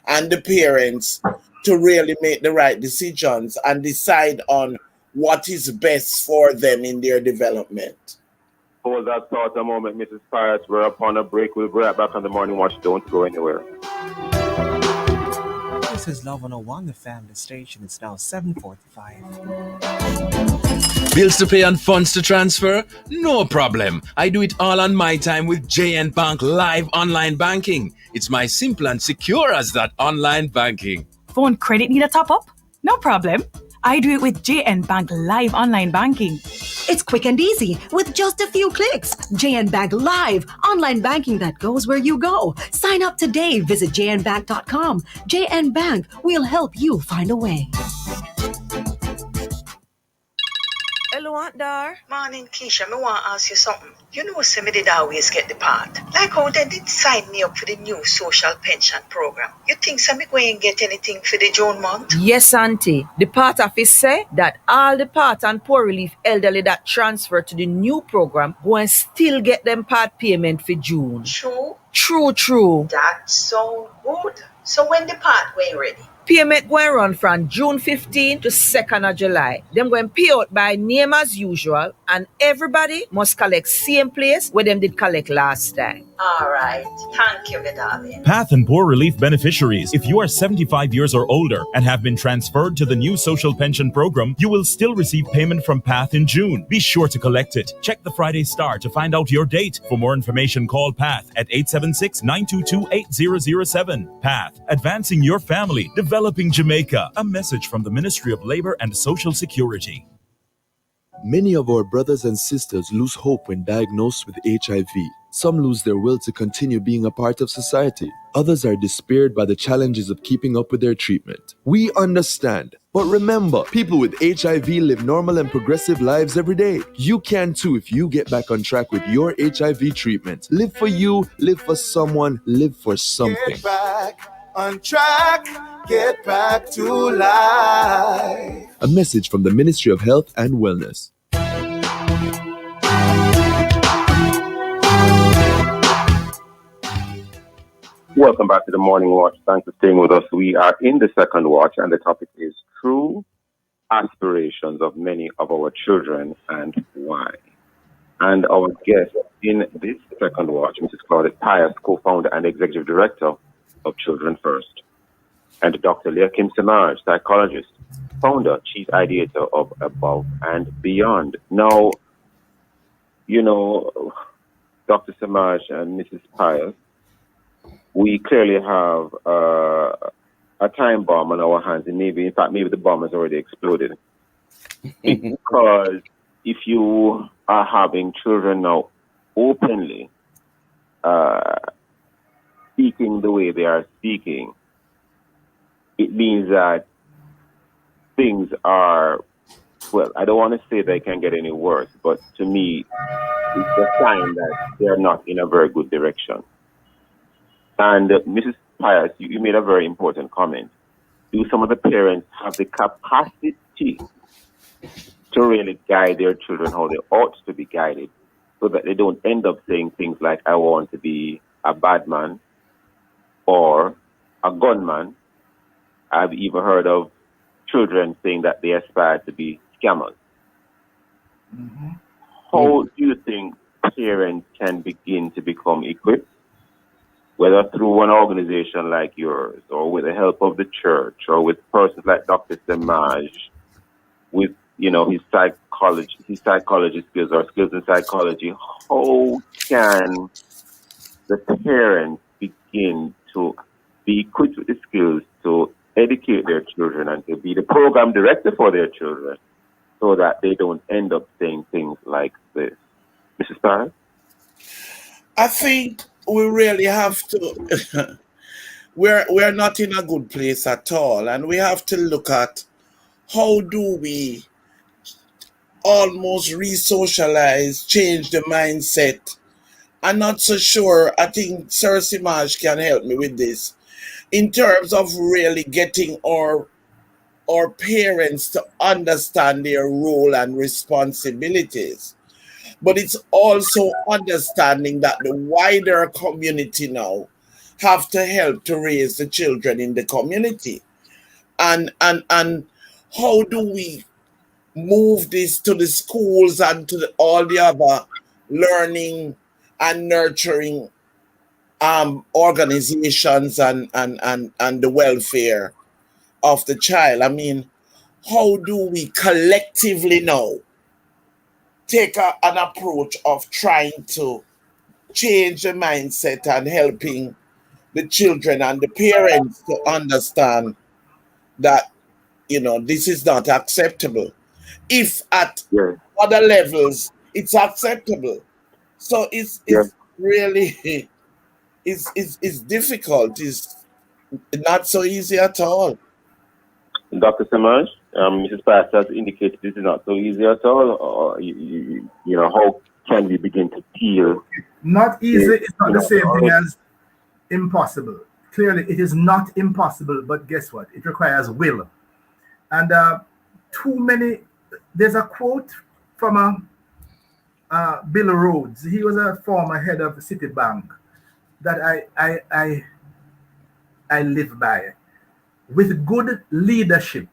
[SPEAKER 21] and the parents to really make the right decisions and decide on what is best for them in their development.
[SPEAKER 2] Hold that thought a moment, Mrs. Pius. We're upon a break. We'll be right back on the Morning Watch. Don't go anywhere.
[SPEAKER 3] This is Love 101, the family station. It's now 7:45.
[SPEAKER 1] Bills to pay and funds to transfer? No problem. I do it all on my time with JN Bank Live Online Banking. It's my simple and secure as that online banking.
[SPEAKER 7] Phone credit need a top up? No problem. I do it with JN Bank Live Online Banking.
[SPEAKER 15] It's quick and easy with just a few clicks. JN Bank Live, online banking that goes where you go. Sign up today. Visit jnbank.com. JN Bank, we'll help you find a way.
[SPEAKER 17] Hello, Aunt Dar. Morning, Keisha. Me want to ask you something. You know, me did always get the part. Like how they did sign me up for the new social pension program. You think me going to get anything for the June month?
[SPEAKER 18] Yes, Auntie. The part office say that all the part and poor relief elderly that transfer to the new program go and still get them part payment for June.
[SPEAKER 17] True.
[SPEAKER 18] True.
[SPEAKER 17] That's so good. So when the part way ready?
[SPEAKER 18] Payment going run from June 15 to 2nd of July. Them going pay out by name as usual, and everybody must collect same place where them did collect last time.
[SPEAKER 17] All right. Thank you, my darling.
[SPEAKER 19] Path and Poor Relief beneficiaries, if you are 75 years or older and have been transferred to the new social pension program, you will still receive payment from Path in June. Be sure to collect it. Check the Friday Star to find out your date. For more information, call Path at 876-922-8007. Path, advancing your family, developing Jamaica. A message from the Ministry of Labor and Social Security.
[SPEAKER 13] Many of our brothers and sisters lose hope when diagnosed with HIV. Some lose their will to continue being a part of society. Others are despaired by the challenges of keeping up with their treatment. We understand. But remember, people with HIV live normal and progressive lives every day. You can too if you get back on track with your HIV treatment. Live for you, live for someone, live for something.
[SPEAKER 23] Get back on track, get back to life.
[SPEAKER 13] A message from the Ministry of Health and Wellness.
[SPEAKER 2] Welcome back to the Morning Watch. Thanks for staying with us. We are in the second watch, and the topic is true aspirations of many of our children and why. And our guest in this second watch, Mrs. Claudette Pius, co-founder and executive director of Children First, and Dr. Leah Kim Samaj, psychologist, founder, chief ideator of Above and Beyond. Now, you know, Dr. Samaj and Mrs. Pius, we clearly have a time bomb on our hands, and maybe the bomb has already exploded. Because if you are having children now openly speaking the way they are speaking, it means that things are, well, I don't want to say they can get any worse, but to me, it's a sign that they're not in a very good direction. And Mrs. Pius, you made a very important comment. Do some of the parents have the capacity to really guide their children how they ought to be guided so that they don't end up saying things like, I want to be a bad man or a gunman? I've even heard of children saying that they aspire to be scammers. Mm-hmm. How do you think parents can begin to become equipped, whether through an organization like yours or with the help of the church or with persons like Dr. Samaj, with, you know, his psychology skills or skills in psychology? How can the parents begin to be equipped with the skills to educate their children and to be the program director for their children so that they don't end up saying things like this? Mrs. Barrett?
[SPEAKER 21] I think we really have to, we're not in a good place at all. And we have to look at how do we almost re-socialize, change the mindset. I'm not so sure. I think Sir Simaj can help me with this in terms of really getting our parents to understand their role and responsibilities. But it's also understanding that the wider community now have to help to raise the children in the community. And how do we move this to the schools and to all the other learning and nurturing organizations and the welfare of the child? I mean, how do we collectively now take an approach of trying to change the mindset and helping the children and the parents to understand that, this is not acceptable. If at other levels it's acceptable. So it's really it's difficult. It's not so easy at all.
[SPEAKER 2] Dr. Samaj, Mrs. Pass has indicated this is not so easy at all. Or how can we begin to peel?
[SPEAKER 22] Not easy is not the same thing as impossible. Clearly, it is not impossible, but guess what? It requires will. And there's a quote from Bill Rhodes. He was a former head of Citibank that I live by. With good leadership,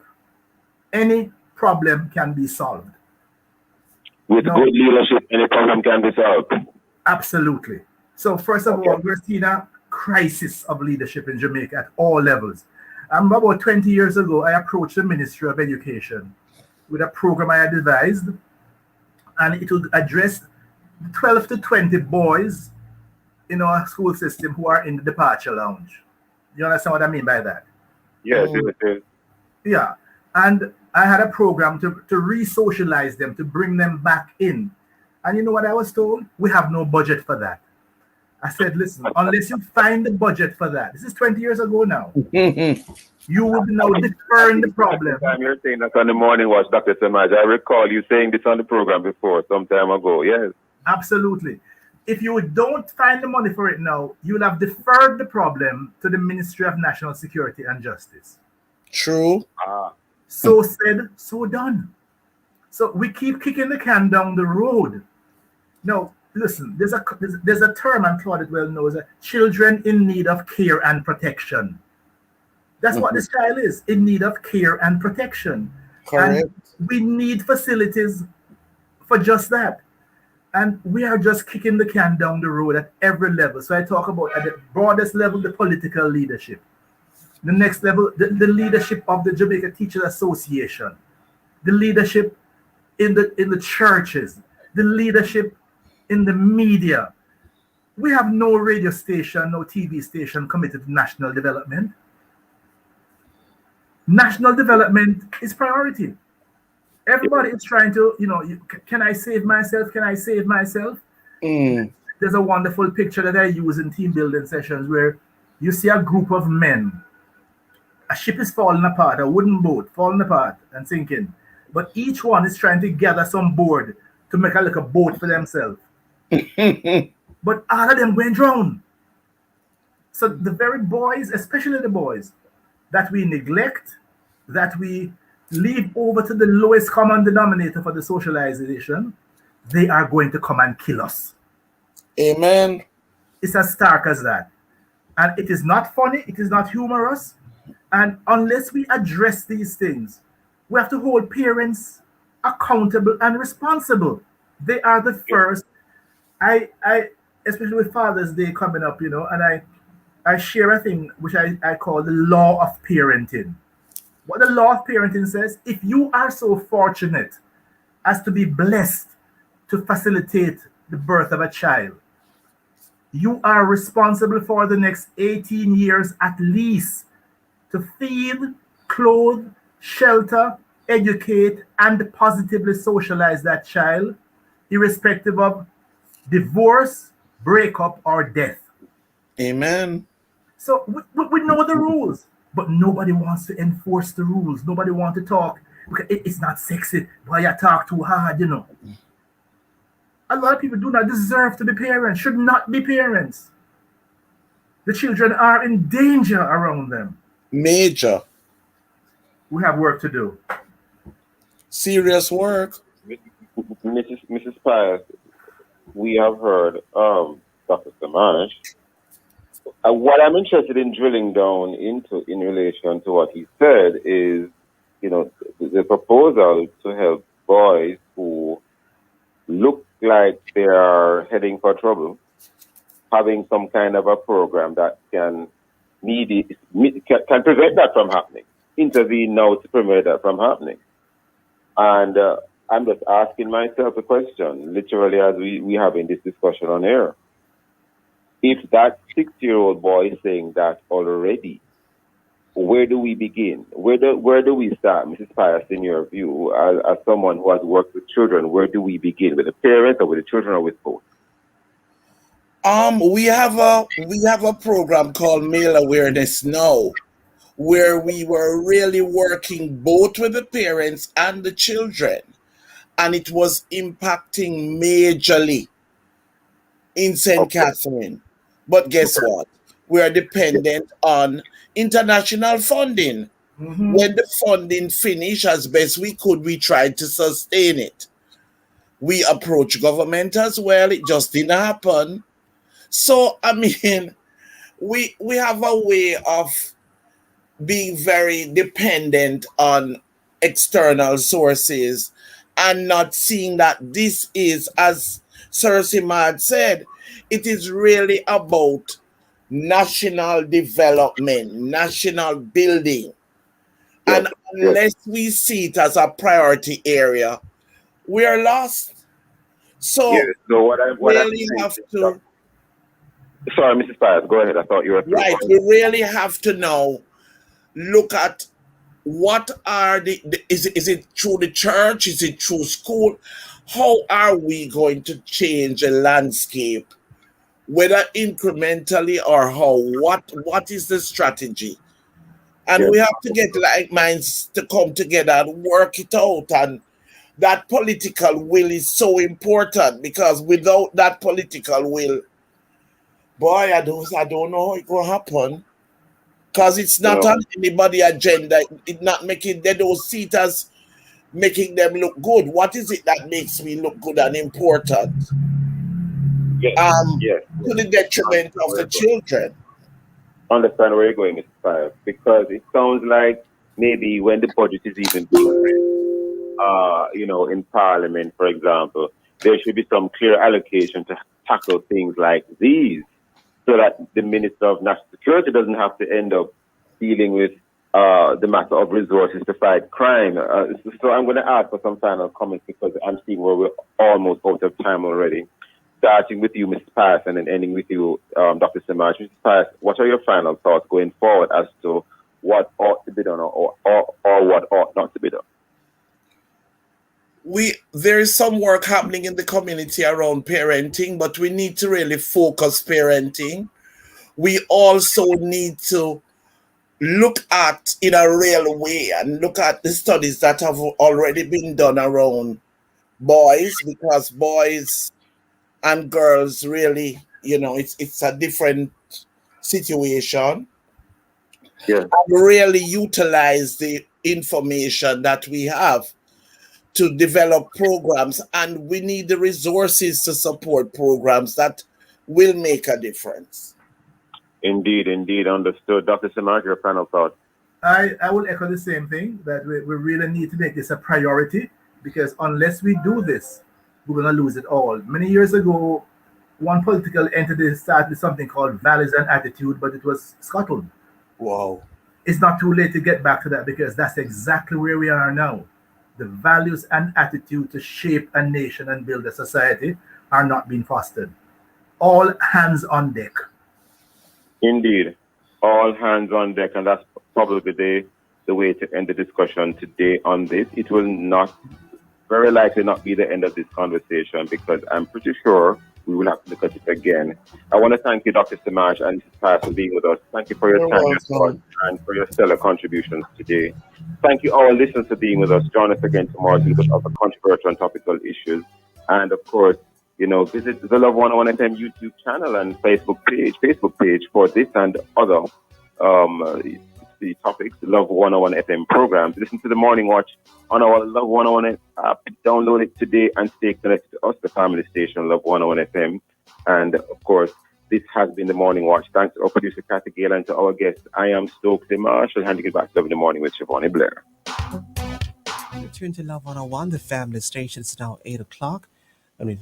[SPEAKER 22] any problem can be solved.
[SPEAKER 2] With good leadership, any problem can be solved.
[SPEAKER 22] Absolutely. So first of all, we're seeing a crisis of leadership in Jamaica at all levels. About 20 years ago, I approached the Ministry of Education with a program I had devised, and it would address 12 to 20 boys in our school system who are in the departure lounge. You understand what I mean by that?
[SPEAKER 2] Yes,
[SPEAKER 22] Yeah. And I had a program to re-socialize them, to bring them back in. And you know what I was told? We have no budget for that. I said, listen, unless you find the budget for that, this is 20 years ago now, you would now deferring the problem.
[SPEAKER 2] You're saying that on the morning watch, Dr. Samaj. I recall you saying this on the program before, some time ago, yes.
[SPEAKER 22] Absolutely. If you don't find the money for it now, you'll have deferred the problem to the Ministry of National Security and Justice.
[SPEAKER 21] True.
[SPEAKER 22] So said, so done. So we keep kicking the can down the road. Now, listen, there's a term, and Claudette well knows, children in need of care and protection. That's what this child is, in need of care and protection.
[SPEAKER 21] Correct.
[SPEAKER 22] And we need facilities for just that. And we are just kicking the can down the road at every level. So I talk about at the broadest level, the political leadership. The next level, the leadership of the Jamaica Teachers Association. The leadership in the churches. The leadership in the media. We have no radio station, no TV station committed to national development. National development is priority. Everybody is trying to, can I save myself? Can I save myself? There's a wonderful picture that I use in team building sessions where you see a group of men. A ship is falling apart, a wooden boat falling apart and sinking. But each one is trying to gather some board to make a little boat for themselves. But all of them went drown. So the very boys, especially the boys, that we neglect, that we leave over to the lowest common denominator for the socialization, they are going to come and kill us.
[SPEAKER 21] Amen.
[SPEAKER 22] It's as stark as that. And it is not funny, it is not humorous. And unless we address these things, we have to hold parents accountable and responsible. They are the first. I especially with Father's Day coming up, and I share a thing which I call the law of parenting. What the law of parenting says, if you are so fortunate as to be blessed to facilitate the birth of a child, you are responsible for the next 18 years at least to feed, clothe, shelter, educate, and positively socialize that child, irrespective of divorce, breakup, or death.
[SPEAKER 21] Amen.
[SPEAKER 22] So we know the rules, but nobody wants to enforce the rules. Nobody wants to talk because it's not sexy. Why you talk too hard, A lot of people do not deserve to be parents, should not be parents. The children are in danger around them.
[SPEAKER 21] Major.
[SPEAKER 22] We have work to do.
[SPEAKER 21] Serious work.
[SPEAKER 2] Mrs. Pius, we have heard Dr. Samaj What I'm interested in drilling down into in relation to what he said is, the proposal to help boys who look like they are heading for trouble, having some kind of a program that can can prevent that from happening, intervene now to prevent that from happening. And I'm just asking myself a question, literally as we having this discussion on air. If that 6-year-old boy is saying that already, where do we begin? Where do we start, Mrs. Pius, in your view, as someone who has worked with children? Where do we begin, with the parents or with the children or with both?
[SPEAKER 21] We have a program called Male Awareness Now, where we were really working both with the parents and the children, and it was impacting majorly in St. Catherine. But guess what? We are dependent on international funding. When the funding finished, as best we could, we tried to sustain it. We approached government as well. It just didn't happen. So, I mean, we have a way of being very dependent on external sources and not seeing that this is, as Sir Simad said, it is really about national development, national building. And unless we see it as a priority area, we are lost. So,
[SPEAKER 2] so what
[SPEAKER 21] really have to...
[SPEAKER 2] Sorry, Mrs. Pius, go ahead. I thought you were...
[SPEAKER 21] Right, we really have to now look at what are is it through the church? Is it through school? How are we going to change the landscape? Whether incrementally or how? What is the strategy? And we have to get like minds to come together and work it out. And that political will is so important, because without that political will, boy, I don't know how it will happen. Because it's not on anybody's agenda. It's not making, they don't see it as making them look good. What is it that makes me look good and important? To the detriment of the children.
[SPEAKER 2] Understand where you're going, Mr. Pius, because it sounds like maybe when the budget is even being in Parliament, for example, there should be some clear allocation to tackle things like these, so that the Minister of National Security doesn't have to end up dealing with the matter of resources to fight crime. So I'm going to ask for some final comments, because I'm seeing where we're almost out of time already. Starting with you, Mrs. Pius, and then ending with you, Dr. Simaj. Mrs. Pius, what are your final thoughts going forward as to what ought to be done or what ought not to be done?
[SPEAKER 21] There is some work happening in the community around parenting, but we need to really focus parenting. We also need to look at in a real way and look at the studies that have already been done around boys, because boys and girls really, it's a different situation. And really utilize the information that we have to develop programs, and we need the resources to support programs that will make a difference.
[SPEAKER 2] Indeed, understood. Dr. Simaj, your final thought.
[SPEAKER 22] I will echo the same thing, that we really need to make this a priority, because unless we do this, we're going to lose it all. Many years ago, one political entity started something called Values and Attitude, but it was Scotland.
[SPEAKER 21] Wow.
[SPEAKER 22] It's not too late to get back to that, because that's exactly where we are now. The values and attitude to shape a nation and build a society are not being fostered. All hands on deck.
[SPEAKER 2] Indeed. All hands on deck, and that's probably the way to end the discussion today on this. It will very likely not be the end of this conversation, because I'm pretty sure we will have to look at it again. I want to thank you, Dr. Simaj and Mrs. Pius, for being with us. Thank you for your time and for your stellar contributions today. Thank you, our listeners, for being with us. Join us again tomorrow to look at other controversial and topical issues. And of course, visit the Love 101 FM YouTube channel and Facebook page for this and other the topics, Love 101 FM programs. Listen to the Morning Watch on our Love 101 app. Download it today and stay connected to us, the family station, Love 101 FM. And of course, This has been the Morning Watch. Thanks to our producer, Kathy Gale, and to our guests. I am Stokely Marshall, handing it back to 7 in the morning with Siobhan Blair.
[SPEAKER 3] You're tuned to Love 101, the family station. It's now 8 o'clock.